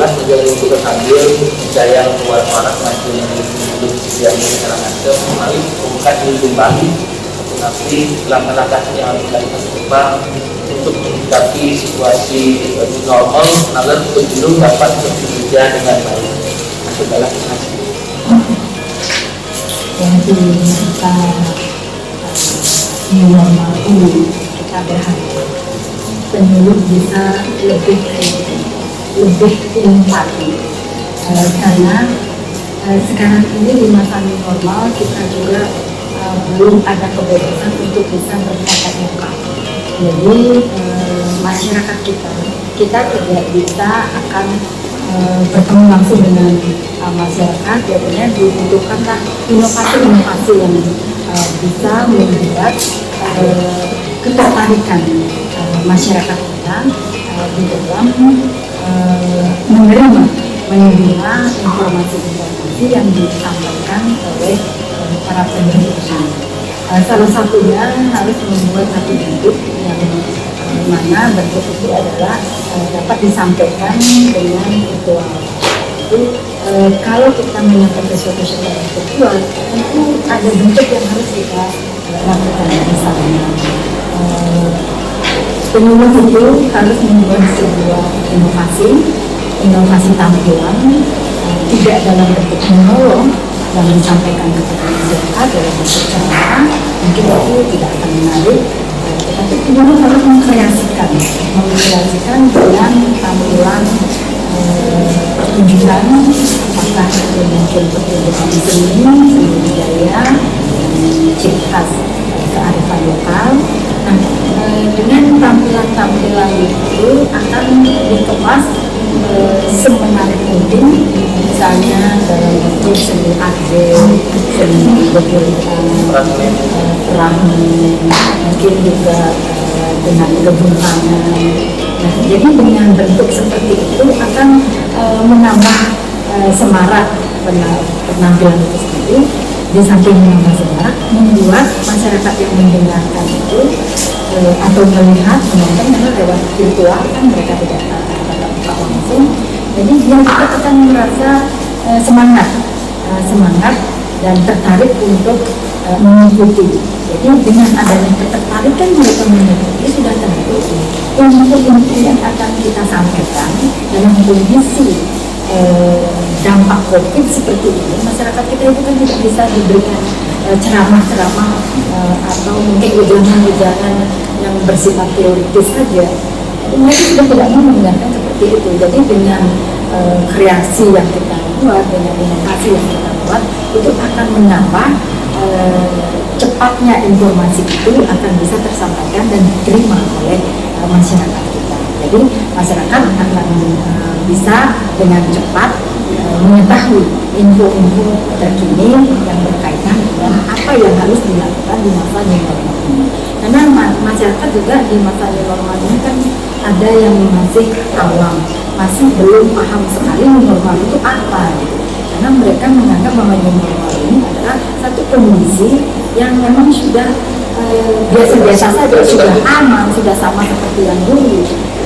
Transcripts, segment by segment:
jelas menjalani tugas sambil saya keluar orang maju yang belum yang segala macam mari bukan kembali tapi langkah-langkah yang harus dilakukan ke depan untuk menyikapi situasi normal agar pemilu dapat bekerja dengan baik. Segala kasih. Jadi kita normal ini kita berharap pemilu bisa lebih empati karena sekarang ini di masa normal kita juga belum ada kebebasan untuk bisa bertatap muka. Jadi masyarakat kita tidak bisa akan bertemu langsung dengan masyarakat. Jadinya dibutuhkanlah inovasi-inovasi yang bisa membuat ketertarikan masyarakat kita di dalam menerima informasi yang disampaikan oleh para pemerintah. Salah satunya harus membuat satu bentuk yang mana bentuk itu adalah dapat disampaikan dengan virtual. Itu kalau kita menyampaikan sesuatu secara virtual, tentu ada bentuk yang harus kita lakukan. Misalnya penyuluh itu harus membuat sebuah inovasi tampilan tidak dalam bentuk monolog yang disampaikan kepada masyarakat dalam bentuk ceramah, mungkin itu tidak akan menarik, tetapi penyuluh harus mengkreasikan dengan tampilan pertunjukan, apakah itu mungkin pertunjukan seni budaya, ciri khas kearifan lokal. Nah, dengan tampilan-tampilan itu akan dikemas semenarik mungkin, misalnya dalam bentuk seni arte, seni bergurita, perahu, mungkin juga dengan kebun tangan. Nah, jadi dengan bentuk seperti itu akan menambah semarak penampilan itu sendiri. Di samping menambah semarak, membuat masyarakat yang mendengarkan itu atau melihat menonton karena lewat virtual kan mereka tidak tatap muka langsung. Jadi dia juga akan merasa semangat dan tertarik untuk mengikuti. Jadi dengan adanya ketertarikan mereka mengikuti sudah tentu ilmu-ilmu yang akan kita sampaikan dalam kondisi dampak COVID seperti ini, masyarakat kita itu kan tidak bisa diberikan ceramah-ceramah atau mungkin ujangan-ujangan yang bersifat teoritis saja. Mereka sudah tidak mau mendengarkan seperti itu. Jadi dengan kreasi yang kita buat, dengan inovasi yang kita buat, itu akan menambah cepatnya informasi itu akan bisa tersampaikan dan diterima oleh masyarakat kita. Jadi masyarakat akan bisa dengan cepat mengetahui info-info terkini yang berkaitan dengan apa yang harus dilakukan di masa new normal ini. Karena masyarakat juga di masa new normal ini kan ada yang masih awam, masih belum paham sekali new normal itu apa gitu. Karena mereka menganggap bahwa new normal ini adalah satu kondisi yang memang sudah biasa-biasa saja, sudah aman, sudah sama seperti yang dulu.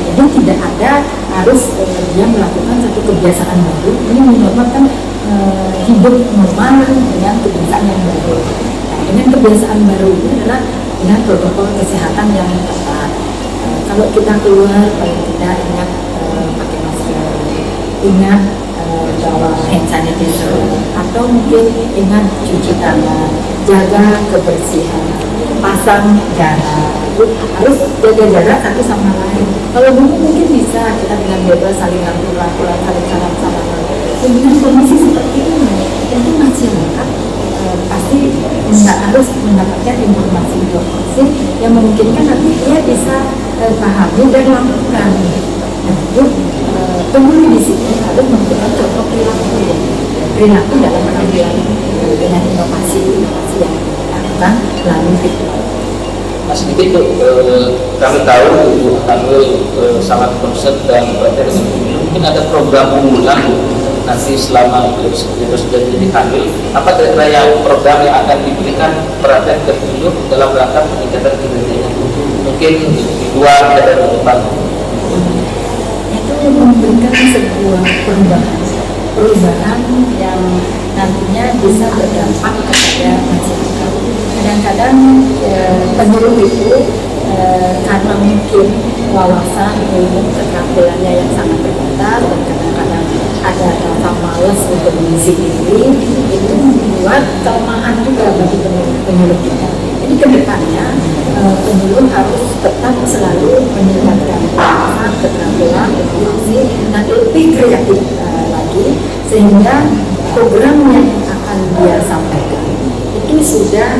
Jadi tidak ada harus dia melakukan satu kebiasaan baru. Ini normal kan hidup normal dengan kebiasaan yang baru. Nah, dengan kebiasaan baru ini adalah dengan protokol kesehatan yang ketat. Kalau kita keluar paling tidak ingat pakai masker, ingat bawa hand sanitizer, atau mungkin ingat cuci tangan, jaga kebersihan, pasang jarak. Harus jaga jarak satu sama lain. Kalau dulu mungkin bisa kita dengan bebas saling rangkul-rangkulan, saling salam-salaman. Dengan kondisi seperti ini, tentu masyarakat pasti harus mendapatkan informasi yang memungkinkan nanti dia bisa pahami dan lakukan. Nah, itu pemilih di sini harus memberikan contoh perilaku dalam pengambilan dengan inovasi yang dilakukan melalui virtual. Mas Diki itu kami tahu Ibu Hanul sangat concern dan perhatian dengan pemilu. Mungkin ada program unggulan nanti selama terus jadi Hanul. Apa kira-kira yang program yang akan diberikan perhatian ke pemilu dalam rangka peningkatan kinerjanya? Mungkin di luar dari depan. Itu memberikan sebuah sebuah perubahan yang nantinya bisa berdampak kepada masyarakat. Kadang-kadang penyuluh itu karena mungkin wawasan, ilmu, keterampilannya yang sangat terbatas dan kadang-kadang ada rasa malas untuk mengisi diri, itu membuat kelemahan juga bagi penyuluh kita. Jadi kedepannya penyuluh harus tetap selalu meningkatkan wawasan, keterampilan, inovasi, dan lebih kreatif lagi, sehingga program yang akan dia sampaikan itu sudah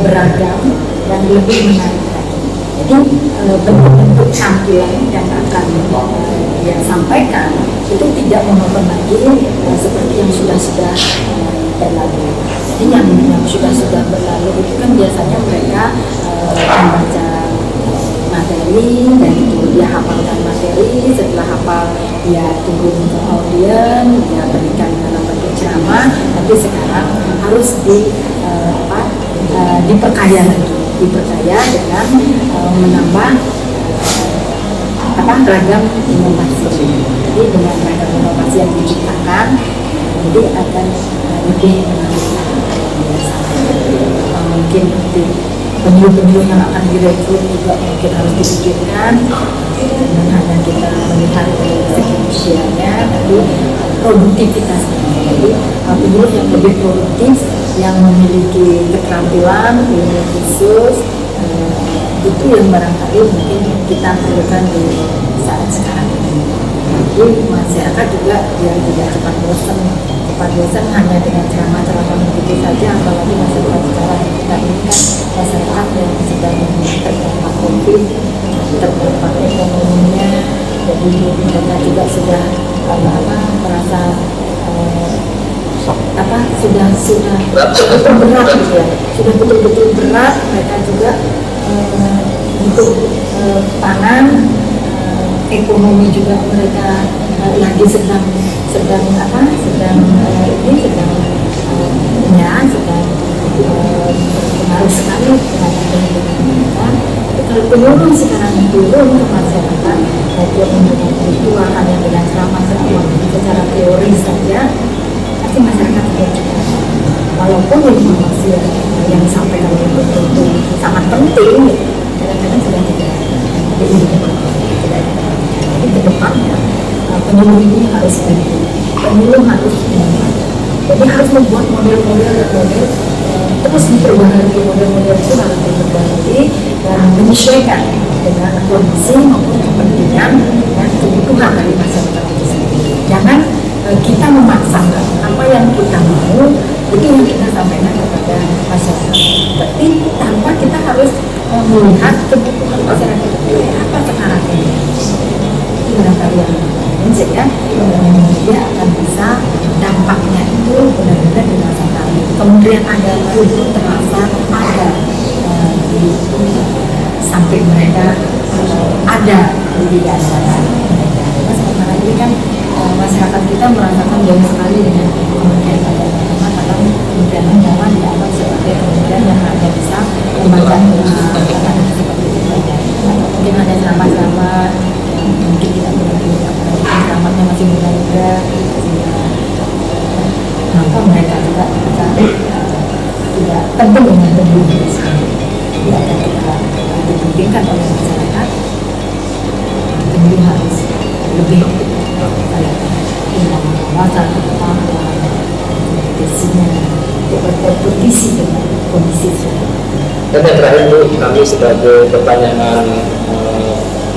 beragam dan lebih menarik lagi. Jadi bentuk-bentuk tampilan yang akan dia sampaikan itu tidak monoton lagi seperti yang sudah berlalu. Jadi yang sudah berlalu itu kan biasanya mereka membaca materi dan itu dia hafalkan materi, setelah hafal dia turun ke audien, dia berikan dalam bentuk ceramah, tapi sekarang harus diperkaya lagi, diperkaya dengan menambah ragam inovasi. Jadi dengan ragam inovasi yang diciptakan, jadi akan lebih menarik. Mungkin penyuluh-penyuluh yang akan direkrut juga mungkin harus dipikirkan, dan hanya kita melihat dari segi usianya, tapi produktivitasnya. Jadi penyuluh yang lebih produktif, yang memiliki keterampilan, ilmu khusus, itu yang barangkali mungkin kita perlukan di saat sekarang ini. Jadi masyarakat juga biar tidak cepat bosan hanya dengan ceramah-ceramah begitu saja, apalagi masyarakat sekarang kita ini kan masyarakat yang sedang terdampak COVID, terdampak ekonominya, jadi mereka juga sudah merasa sudah berat gitu ya, sudah betul-betul berat. Mereka juga untuk pangan, ekonomi juga mereka lagi sedang pengaruh sekali terhadap kehidupan mereka. Tapi kalau penyuluh sekarang turun ke masyarakat, dia memberikan kebutuhan hanya dengan ceramah-ceramah secara teori saja, pasti masyarakat tidak cukup. Walaupun informasi yang disampaikan itu sangat penting, kadang-kadang sudah tidak jadi ke depannya penyuluh ini harus berhenti. Penyuluh harus jadi harus membuat model-model terus diperbaharui, model-model itu harus diperbaharui dan menyesuaikan dengan kondisi maupun kepentingan dan kebutuhan dari masyarakat itu sendiri. Jangan kita memaksakan apa yang kita mau itu yang kita sampaikan kepada masyarakat, tapi tanpa kita harus melihat kebutuhan masyarakat itu apa sekarang ini. Itu barangkali yang sehingga dia akan bisa dampaknya itu benar-benar dirasakan. Kemudian agama itu terasa ada sampai mereka ada di antara mereka. Karena sementara ini kan masyarakat kita merasakan jauh sekali dengan Kementerian Agama, karena Kementerian Agama dianggap sebagai kementerian yang hanya bisa membaca kata-kata seperti itu saja. Mungkin hanya ceramah-ceramah mungkin tidak benar-benar ceramahnya masih muda-muda, maka mereka juga tidak penting dengan penyuluh itu sendiri. Tidak akan kita dipentingkan oleh masyarakat. Penyuluh harus lebih wawasan, pengetahuan, kompetisinya untuk berkompetisi dengan kondisi sekarang. Dan yang terakhir Bu, kami sebagai pertanyaan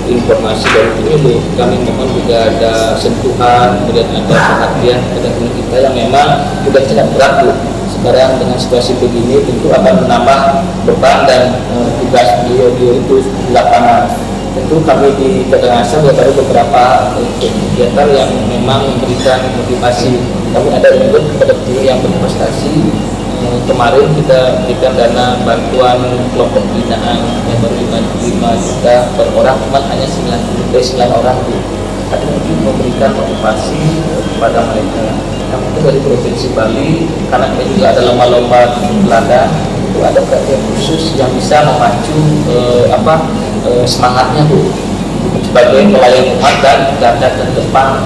informasi dari penyuluh, kami mohon juga ada sentuhan, kemudian ada perhatian kepada teman kita yang memang sudah sangat berat Bu. Sekarang dengan situasi begini tentu akan menambah beban dan tugas beliau itu di lapangan. Tentu kami di Karangasem ada beberapa kegiatan yang memang memberikan motivasi. Kami ada menyebut kepada guru yang berprestasi. Kemarin kita berikan dana bantuan kelompok binaan yang baru 5 juta per orang, cuma hanya 9 orang. Ada mungkin memberikan motivasi kepada mereka. Yang mungkin dari Provinsi Bali, karena ini juga ada lomba-lomba teladan, itu ada perhatian khusus yang bisa memacu semangatnya Bu. sebagai pelayan umat dan garda terdepan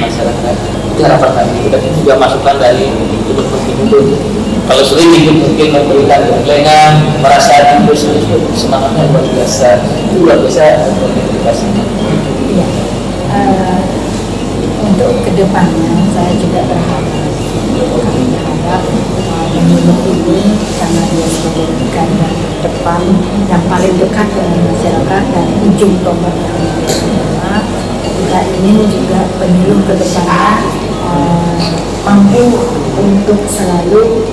masyarakat. Itu harapan kami, dan itu juga masukan dari Ibu Pemimpin. Kalau sering hidup mungkin memberikan gemblengan, merasa hidup semangatnya luar biasa, itu luar biasa komunikasinya. Iya. Untuk kedepannya saya juga berharap menurut ini karena dia sebagai garda depan yang paling dekat dengan masyarakat dan ujung tombak yang pertama, kita ingin juga penyuluh kedepannya mampu untuk selalu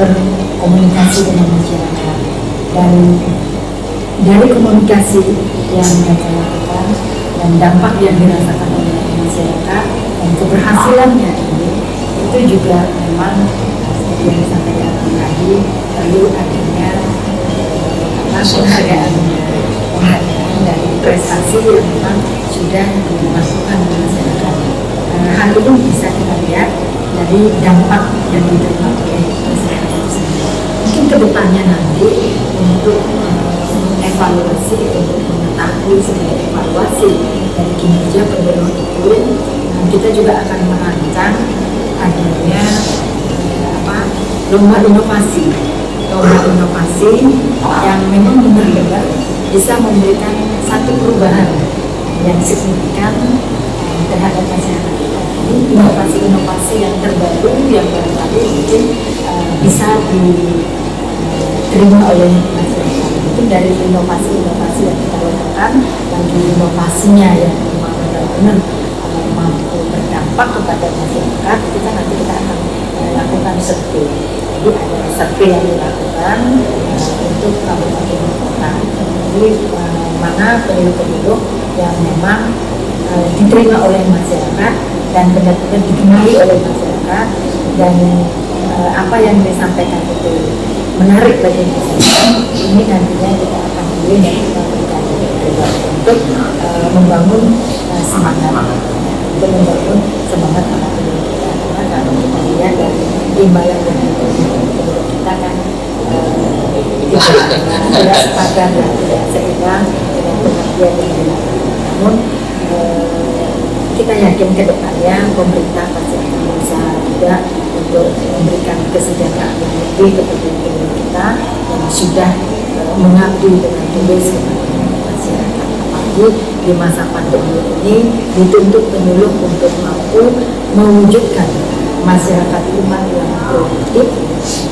berkomunikasi dengan masyarakat, dan dari komunikasi yang mereka lakukan dan dampak yang dirasakan oleh masyarakat dan keberhasilannya ini, itu juga memang seperti yang disampaikan tadi, perlu adanya penghargaan dari prestasi yang memang sudah dilakukan oleh masyarakat. Hal ini bisa kita lihat dari dampak yang diterima oleh masyarakat tersebut. Mungkin kedepannya nanti untuk evaluasi, untuk mengetahui sebagai evaluasi dari kinerja penyuluh itu, kita juga akan merancang adanya lomba inovasi yang memang benar-benar bisa memberikan satu perubahan yang signifikan terhadap masyarakat kita. Inovasi-inovasi yang terbaru yang barangkali mungkin bisa diterima oleh masyarakat. Mungkin dari inovasi-inovasi yang kita lakukan, lagi inovasinya yang memang benar-benar mampu berdampak kepada masyarakat, kita akan lakukan survei. Jadi ada survei yang dilakukan untuk kabupaten kota. Jadi mana pemilu-pemilu yang memang diterima oleh masyarakat dan benar-benar dikenali oleh masyarakat, dan apa yang disampaikan itu menarik bagi masyarakat. Ini nantinya kita akan pilih dan kita berikan untuk membangun semangat anak pemilu kita. Karena kalau kita lihat dari imbalan yang kita kan tidak sepadan dan tidak seimbang dengan pengertian yang dilakukan. Namun kita yakin ke depannya pemerintah pasti akan berusaha juga untuk memberikan kesejahteraan yang lebih kepada pemilu kita yang sudah mengabdi dengan tulus kepada masyarakat. Apalagi di masa pandemi ini dituntut penyuluh untuk mampu mewujudkan masyarakat umat yang produktif,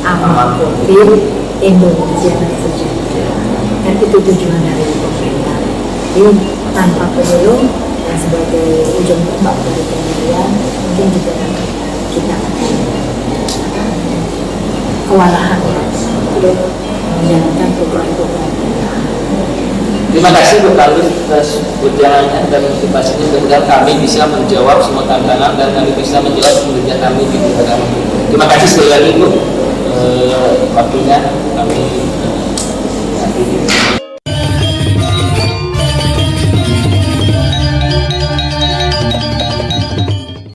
aman COVID, Indonesia dan sejahtera. Dan itu tujuan dari pemerintah. Jadi tanpa penyuluh yang sebagai ujung tombak dari pemilihan, mungkin juga kita akan kewalahan untuk menjalankan program-program. Terima kasih Bu Kalwi atas ujangannya dan motivasinya. Mudah-mudahan kami bisa menjawab semua tantangan dan kami bisa menjawab pekerjaan kami di bidang agama. Terima kasih sekali lagi Bu, waktunya kami